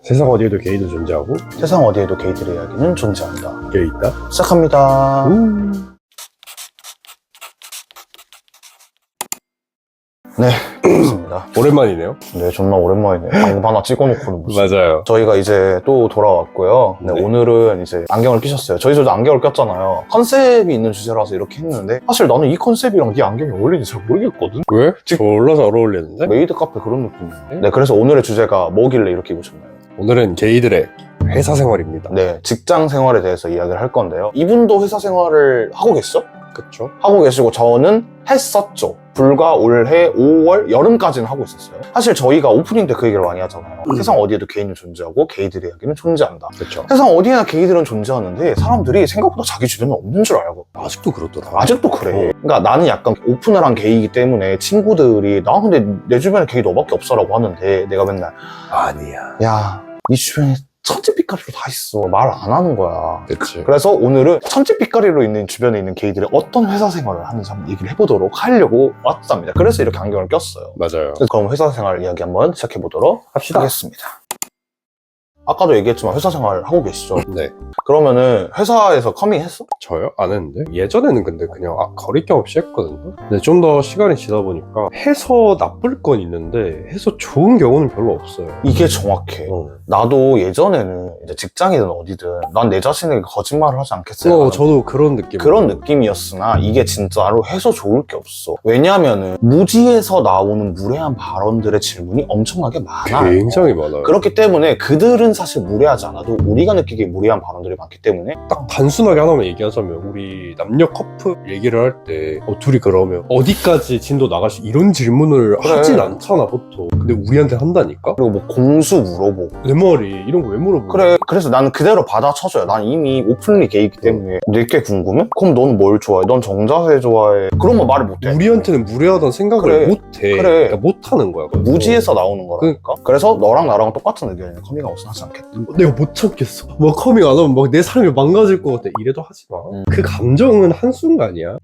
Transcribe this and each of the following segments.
세상 어디에도 게이도 존재하고 세상 어디에도 게이들의 이야기는 존재한다. 게 있다. 시작합니다. 네, 좋습니다. 오랜만이네요. 네, 정말 오랜만이네요. 방금 하나 찍어놓고는 무슨. 맞아요. 저희가 이제 또 돌아왔고요. 네, 네. 오늘은 이제 안경을 끼셨어요. 저희도 안경을 꼈잖아요. 컨셉이 있는 주제라서 이렇게 했는데 사실 나는 이 컨셉이랑 이 안경이 어울리는지 잘 모르겠거든? 왜? 졸라 잘 어울리는데? 메이드 카페 그런 느낌인데? 네, 그래서 오늘의 주제가 뭐길래 이렇게 입으셨나요? 오늘은 게이들의 회사 생활입니다. 네, 직장 생활에 대해서 이야기를 할 건데요. 이분도 회사 생활을 하고 계시죠? 그쵸? 하고 계시고 저는 했었죠. 불과 올해 5월 여름까지는 하고 있었어요. 사실 저희가 오프닝 때 그 얘기를 많이 하잖아요. 세상 어디에도 게이는 존재하고 게이들의 이야기는 존재한다. 그쵸. 세상 어디에나 게이들은 존재하는데 사람들이 생각보다 자기 주변에 없는 줄 알고 아직도 그렇더라. 아직도 그래. 그러니까 나는 약간 오픈을 한 게이이기 때문에 친구들이 나 근데 내 주변에 게이 너밖에 없어라고 하는데 내가 맨날 아니야. 야, 네 주변에 천지빛깔이로 다 있어. 말 안 하는 거야. 그치. 그래서 오늘은 천지빛깔이로 있는 주변에 있는 게이들이 어떤 회사 생활을 하는지 한번 얘기를 해보도록 하려고 왔답니다. 그래서 이렇게 안경을 꼈어요. 맞아요. 그럼 회사 생활 이야기 한번 시작해보도록 하겠습니다. 아까도 얘기했지만 회사 생활 하고 계시죠? 네. 그러면은 회사에서 커밍 했어? 저요? 안 했는데? 예전에는 근데 그냥 거리낌 없이 했거든요. 근데 좀 더 시간이 지나 보니까 해서 나쁠 건 있는데 해서 좋은 경우는 별로 없어요. 이게 정확해. 나도 예전에는 이제 직장이든 어디든 난 내 자신에게 거짓말을 하지 않겠어요. 저도 그런 느낌. 그런 느낌이었으나 이게 진짜로 해서 좋을 게 없어. 왜냐면은 무지에서 나오는 무례한 발언들의 질문이 엄청나게 많아요. 굉장히 많아요. 그렇기 때문에 그들은 사실 무례하지 않아도 우리가 느끼기에 무례한 발언들이 많기 때문에 딱 단순하게 하나만 얘기하자면 우리 남녀 커플 얘기를 할 때 둘이 그러면 어디까지 진도 나갈 수 이런 질문을 그래. 하진 않잖아 보통. 근데 우리한테 한다니까? 그리고 뭐 공수 물어보고 내 머리 이런 거 왜 물어보는 그래 그래서 나는 그대로 받아쳐줘요. 난 이미 오픈리 게이기 때문에 내게 궁금해? 그럼 넌 뭘 좋아해? 넌 정자세 좋아해? 그러면 말을 못해. 우리한테는 무례하다는 생각을 그래. 못해. 그래. 그러니까 못하는 거야. 무지에서 나오는 거라니까. 그래서 너랑 나랑 똑같은 의견이야. 커밍아웃은 하지 않겠다. 내가 못 참겠어. 뭐 커밍 안 하면 막 내 삶이 망가질 것 같아. 이래도 하지 마. 그 감정은 한순간이야.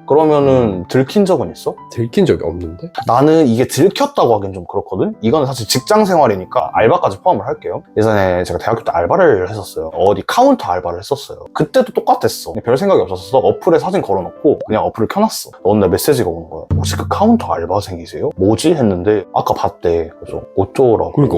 그러면은 들킨 적은 있어? 들킨 적이 없는데? 나는 이게 들켰다고 하긴 좀 그렇거든? 이거는 사실 직장 생활이니까 알바까지 포함을 할게요. 예전에 제가 대학교 때 알바를 했었어요. 어디 카운터 알바를 했었어요. 그때도 똑같았어. 별 생각이 없었어. 어플에 사진 걸어놓고 그냥 어플을 켜놨어. 어느 날 메시지가 오는 거야. 혹시 그 카운터 알바생이세요? 뭐지? 했는데 아까 봤대. 그래서 어쩌라고. 그러니까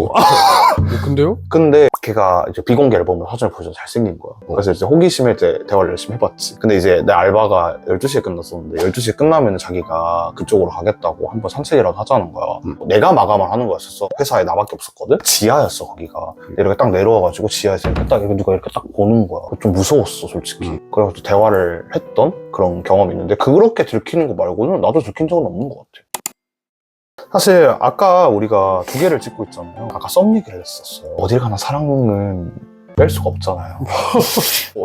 근데요? 근데 걔가 이제 비공개 앨범을 사진을 보여서 잘생긴 거야. 그래서 이제 호기심에 이제 대화를 열심히 해봤지. 근데 이제 내 알바가 12시에 끝났었는데 12시에 끝나면 자기가 그쪽으로 가겠다고 한번 산책이라도 하자는 거야. 내가 마감을 하는 거였었어. 회사에 나밖에 없었거든? 지하였어 거기가. 이렇게 딱 내려와가지고 지하에서 이렇게 딱 누가 이렇게 딱 보는 거야. 좀 무서웠어 솔직히. 그래서 대화를 했던 그런 경험이 있는데 그렇게 들키는 거 말고는 나도 들킨 적은 없는 것 같아. 사실 아까 우리가 두 개를 찍고 있잖아요. 아까 썸 얘기를 했었어요. 어딜 가나 사랑은 뺄 수가 없잖아요.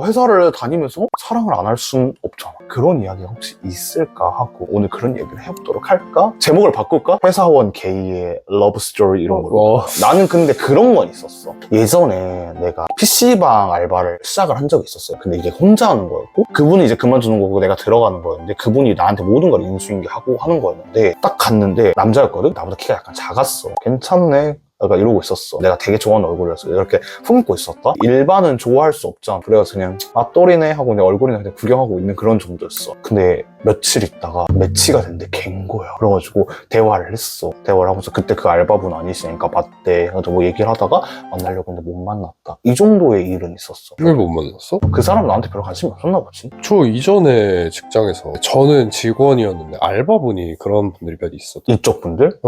회사를 다니면서 사랑을 안 할 순 없잖아. 그런 이야기가 혹시 있을까 하고 오늘 그런 얘기를 해보도록 할까? 제목을 바꿀까? 회사원 게이의 러브 스토리 이런 걸로. 나는 근데 그런 건 있었어. 예전에 내가 PC방 알바를 시작을 한 적이 있었어요. 근데 이게 혼자 하는 거였고 그분이 이제 그만두는 거고 내가 들어가는 거였는데 그분이 나한테 모든 걸 인수인계하고 하는 거였는데 딱 갔는데 남자였거든? 나보다 키가 약간 작았어. 괜찮네. 약간 이러고 있었어. 내가 되게 좋아하는 얼굴이었어. 이렇게 품고 있었다? 일반은 좋아할 수 없잖아. 그래서 그냥 또리네 하고 내 얼굴이나 그냥 구경하고 있는 그런 정도였어. 근데 며칠 있다가 매치가 됐는데 갠 거야. 그래가지고 대화를 했어. 대화를 하면서 그때 그 알바분 아니시니까 봤대. 그래서 뭐 얘기를 하다가 만나려고 했는데 못 만났다. 이 정도의 일은 있었어. 왜 못 만났어? 그 사람 나한테 별로 관심이 없었나 보지. 저 이전에 직장에서 저는 직원이었는데 알바분이 그런 분들이 몇 있었대. 이쪽 분들?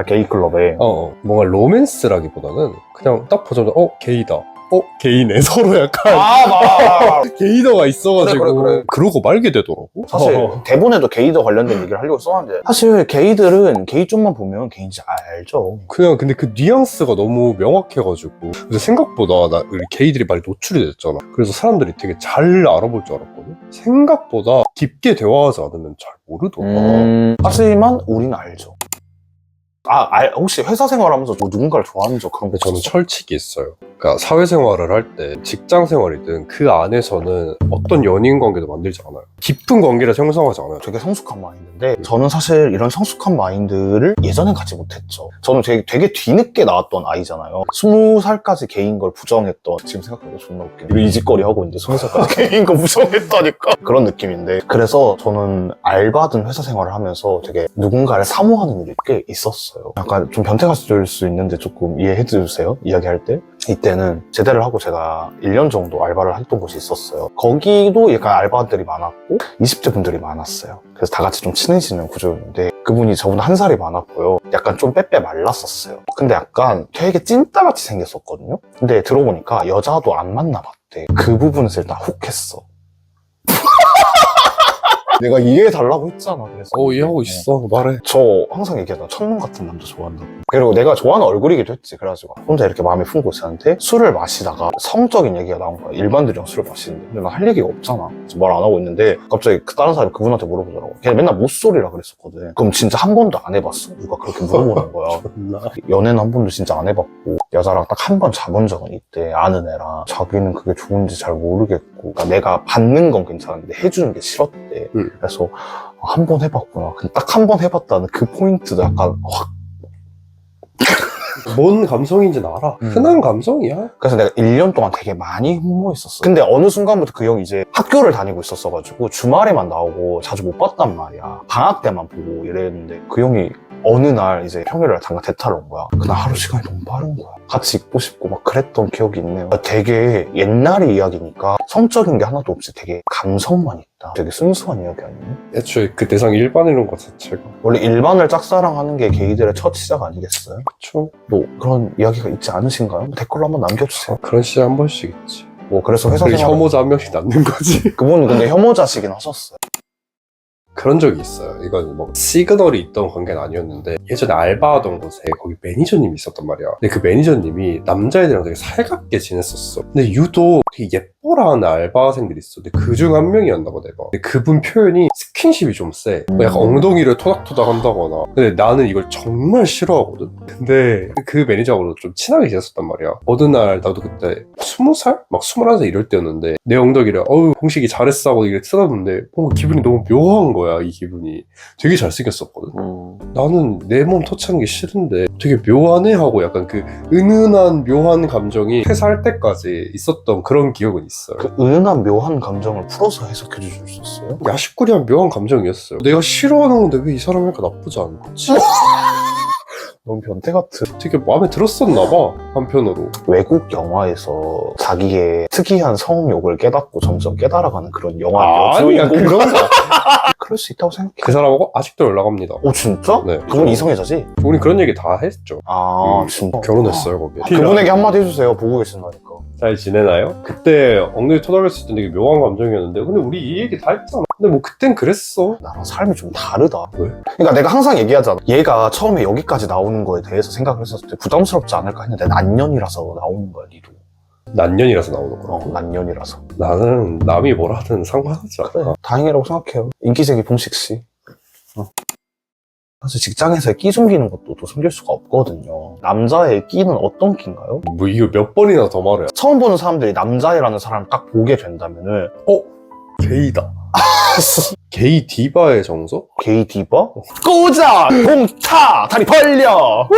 게이클럽에. 뭔가 로맨스라기보다는 그냥 딱 보자마자 게이다. 게이네. 서로 약간 게이더가 있어가지고 그래. 그러고 말게 되더라고. 사실 대본에도 게이더 관련된 얘기를 하려고 써놨는데 사실 게이들은 게이 쪽만 보면 게이인지 알죠. 그냥 근데 그 뉘앙스가 너무 명확해가지고 근데 생각보다 우리 게이들이 많이 노출이 됐잖아. 그래서 사람들이 되게 잘 알아볼 줄 알았거든. 생각보다 깊게 대화하지 않으면 잘 모르더라. 하지만 우리는 알죠. 혹시 회사 생활하면서 뭐 누군가를 좋아하는 적 그런 거 근데 저는 있었어? 철칙이 있어요. 그러니까 사회생활을 할 때 직장 생활이든 그 안에서는 어떤 연인 관계도 만들지 않아요. 깊은 관계를 형성하지 않아요. 되게 성숙한 마인드인데 저는 사실 이런 성숙한 마인드를 예전엔 갖지 못했죠. 저는 되게 뒤늦게 나왔던 아이잖아요. 20살까지 개인 걸 부정했던, 지금 생각해도 존나 웃기네. 이런 이짓거리 하고 있는데 20살까지 개인 거 부정했다니까 그런 느낌인데, 그래서 저는 알바든 회사 생활을 하면서 되게 누군가를 사모하는 일이 꽤 있었어요. 약간 좀 변태가 될 수 있는데 조금 이해해 주세요, 이야기할 때. 이때는 제대를 하고 제가 1년 정도 알바를 했던 곳이 있었어요. 거기도 약간 알바들이 많았고 20대 분들이 많았어요. 그래서 다 같이 좀 친해지는 구조였는데, 그분이 저보다 한 살이 많았고요. 약간 좀 빼빼 말랐었어요. 근데 약간 되게 찐따같이 생겼었거든요. 근데 들어보니까 여자도 안 만나봤대. 그 부분에서 일단 훅했어. 내가 이해해달라고 했잖아. 그래서 이해하고 있어. 말해. 저 항상 얘기하잖아, 첫눈 같은 남자 좋아한다고. 그리고 내가 좋아하는 얼굴이기도 했지. 그래가지고 혼자 이렇게 마음에 품고 있었는데, 술을 마시다가 성적인 얘기가 나온 거야. 일반들이랑 술을 마시는데, 근데 나 할 얘기가 없잖아. 그래서 말 안 하고 있는데 갑자기 다른 사람이 그분한테 물어보더라고. 걔는 맨날 모쏠이라 그랬었거든. 그럼 진짜 한 번도 안 해봤어? 누가 그렇게 물어보는 거야. 존나. 연애는 한 번도 진짜 안 해봤고, 여자랑 딱 한 번 잡은 적은 있대. 아는 애랑. 자기는 그게 좋은지 잘 모르겠고, 그러니까 내가 받는 건 괜찮은데 해주는 게 싫었대. 그래서 한 번 해봤구나. 근데 딱 한 번 해봤다는 그 포인트도 약간 확. 뭔 감성인지는 알아. 흔한 감성이야. 그래서 내가 1년 동안 되게 많이 흠모했었어. 근데 어느 순간부터 그 형이 이제 학교를 다니고 있었어가지고 주말에만 나오고 자주 못 봤단 말이야. 방학 때만 보고 이랬는데, 그 형이 어느 날 이제 평일날 잠깐 대타를 온 거야. 그날 하루 시간이 너무 빠른 거야. 같이 있고 싶고 막 그랬던 기억이 있네요. 되게 옛날의 이야기니까 성적인 게 하나도 없이 되게 감성만 있다. 되게 순수한 이야기 아니에요? 애초에 그 대상이 일반인인 것 자체가. 원래 일반을 짝사랑하는 게 게이들의 첫 시작 아니겠어요? 그쵸. 뭐 그런 이야기가 있지 않으신가요? 댓글로 한번 남겨주세요. 그런 시절 한 번씩 있지. 뭐 그래서 회사 그리고 생활 혐오자 한 명씩 낳는 거지. 그분은 근데 혐오자시긴 하셨어요. 그런 적이 있어요. 이건 뭐 시그널이 있던 관계는 아니었는데, 예전에 알바하던 곳에 거기 매니저님이 있었단 말이야. 근데 그 매니저님이 남자애들이랑 되게 살갑게 지냈었어. 근데 유독 되게 예뻐라하는 알바생들이 있어. 근데 그중 한 명이었나 봐, 내가. 근데 그분 표현이 스킨십이 좀 세. 뭐 약간 엉덩이를 토닥토닥 한다거나. 근데 나는 이걸 정말 싫어하거든. 근데 그 매니저하고도 좀 친하게 지냈었단 말이야. 어느 날 나도 그때 20살? 막 21살 이럴 때였는데, 내 엉덩이를 홍식이 잘했어 하고 이렇게 쓰다듬는데 뭔가 기분이 너무 묘한 거야. 이 기분이 되게 잘생겼었거든. 나는 내 몸 터치하는 게 싫은데 되게 묘하네 하고, 약간 그 은은한 묘한 감정이 퇴사할 때까지 있었던 그런 기억은 있어요. 그 은은한 묘한 감정을 풀어서 해석해 주실 수 있어요? 야식거리한 묘한 감정이었어요. 내가 싫어하는 건데 왜 이 사람이니까 나쁘지 않지? 너무 변태 같은. 되게 마음에 들었었나 봐, 한편으로. 외국 영화에서 자기의 특이한 성욕을 깨닫고 점점 깨달아가는 그런 영화 아니야, 그런 거. 그럴 수 있다고 생각해. 그 사람하고 아직도 연락합니다. 오 진짜? 네. 그분 이성애자지? 우리 그런 얘기 다 했죠. 진짜? 결혼했어요, 거기. 그분에게 한마디 해주세요. 보고 계신다니까. 잘 지내나요? 그때 엉덩이 토닥였을 때 되게 묘한 감정이었는데, 근데 우리 이 얘기 다 했잖아. 근데 뭐 그땐 그랬어. 나랑 삶이 좀 다르다. 왜? 그러니까 내가 항상 얘기하잖아. 얘가 처음에 여기까지 나오는 거에 대해서 생각을 했었을 때 부담스럽지 않을까 했는데, 난년이라서 나오는 거야, 니도. 난년이라서 나오는 거야. 난년이라서. 나는 남이 뭐라 하든 상관하지 않아. 그래, 다행이라고 생각해요. 인기쟁이 봉식씨. 사실 직장에서의 끼 숨기는 것도 또 숨길 수가 없거든요. 남자의 끼는 어떤 끼인가요? 뭐 이거 몇 번이나 더 말해. 처음 보는 사람들이 남자애라는 사람을 딱 보게 된다면은 게이다. 게이 디바의 정석? 게이 디바? 꽂아! 봉타! 다리 벌려!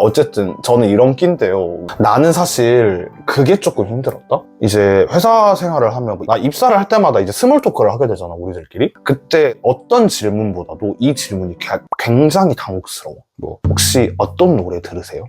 어쨌든 저는 이런 끼인데요. 나는 사실 그게 조금 힘들었다? 이제 회사 생활을 하면 나 입사를 할 때마다 이제 스몰 토크를 하게 되잖아, 우리들끼리. 그때 어떤 질문보다도 이 질문이 굉장히 당혹스러워. 뭐? 혹시 어떤 노래 들으세요?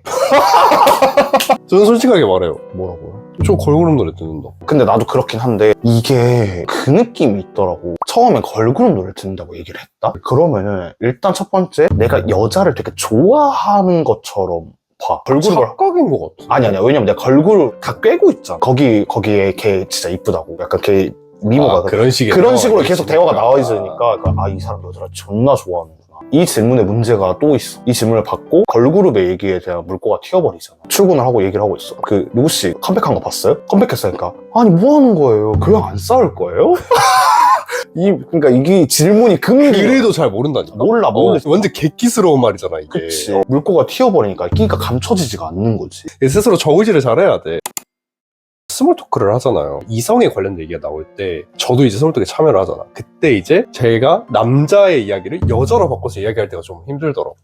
저는 솔직하게 말해요. 뭐라고요? 저 걸그룹 노래 듣는다. 근데 나도 그렇긴 한데 이게 그 느낌이 있더라고. 처음엔 걸그룹 노래를 듣는다고 얘기를 했다? 그러면은 일단 첫 번째, 내가 여자를 되게 좋아하는 것처럼 봐. 걸그룹을 착각인 것 같아. 아니야. 왜냐면 내가 걸그룹 다 꿰고 있잖아. 거기에 걔 진짜 이쁘다고. 약간 걔 미모가 그런 식의 그런 식으로 계속 대화가 나와 있으니까. 있으니까 이 사람 여자를 존나 좋아하는구나. 이 질문에 문제가 또 있어. 이 질문을 받고 걸그룹의 얘기에 대한 물꼬가 튀어버리잖아. 출근을 하고 얘기를 하고 있어. 그 루시 컴백한 거 봤어요? 컴백했으니까 아니 뭐 하는 거예요? 그냥 안 싸울 거예요? 그러니까 이게 질문이 금기. 그래도 잘 모른다니까. 몰라. 완전 객기스러운 말이잖아 이게. 그치. 물고가 튀어버리니까 끼가 감춰지지가 않는 거지. 스스로 저의지를 잘해야 돼. 스몰 토크를 하잖아요. 이성에 관련된 얘기가 나올 때 저도 이제 스몰 토크에 참여를 하잖아. 그때 이제 제가 남자의 이야기를 여자로 바꿔서 이야기할 때가 좀 힘들더라고.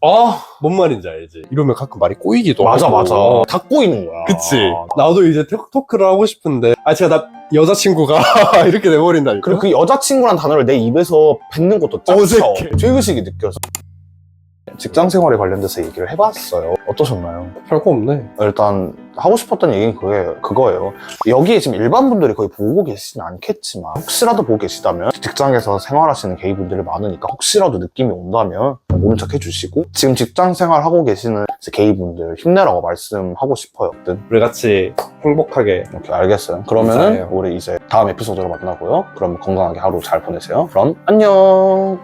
뭔 말인지 알지? 이러면 가끔 말이 꼬이기도 맞아, 하고. 맞아. 다 꼬이는 거야. 그치. 나도 이제 토크를 하고 싶은데 제가 나 여자친구가 이렇게 돼버린다니까. 그리고 그 여자친구란 단어를 내 입에서 뱉는 것도 짜쳐. 어색해. 죄의식이 느껴서. 직장 생활에 관련돼서 얘기를 해봤어요. 어떠셨나요? 별거 없네. 일단 하고 싶었던 얘기는 그거예요. 여기에 지금 일반 분들이 거의 보고 계시진 않겠지만 혹시라도 보고 계시다면 직장에서 생활하시는 게이분들이 많으니까 혹시라도 느낌이 온다면 모른 척 해주시고 지금 직장 생활 하고 계시는 게이분들 힘내라고 말씀하고 싶어요. 우리 같이 행복하게. 오케이, 알겠어요. 그러면은 감사해요. 우리 이제 다음 에피소드로 만나고요. 그럼 건강하게 하루 잘 보내세요. 그럼 안녕.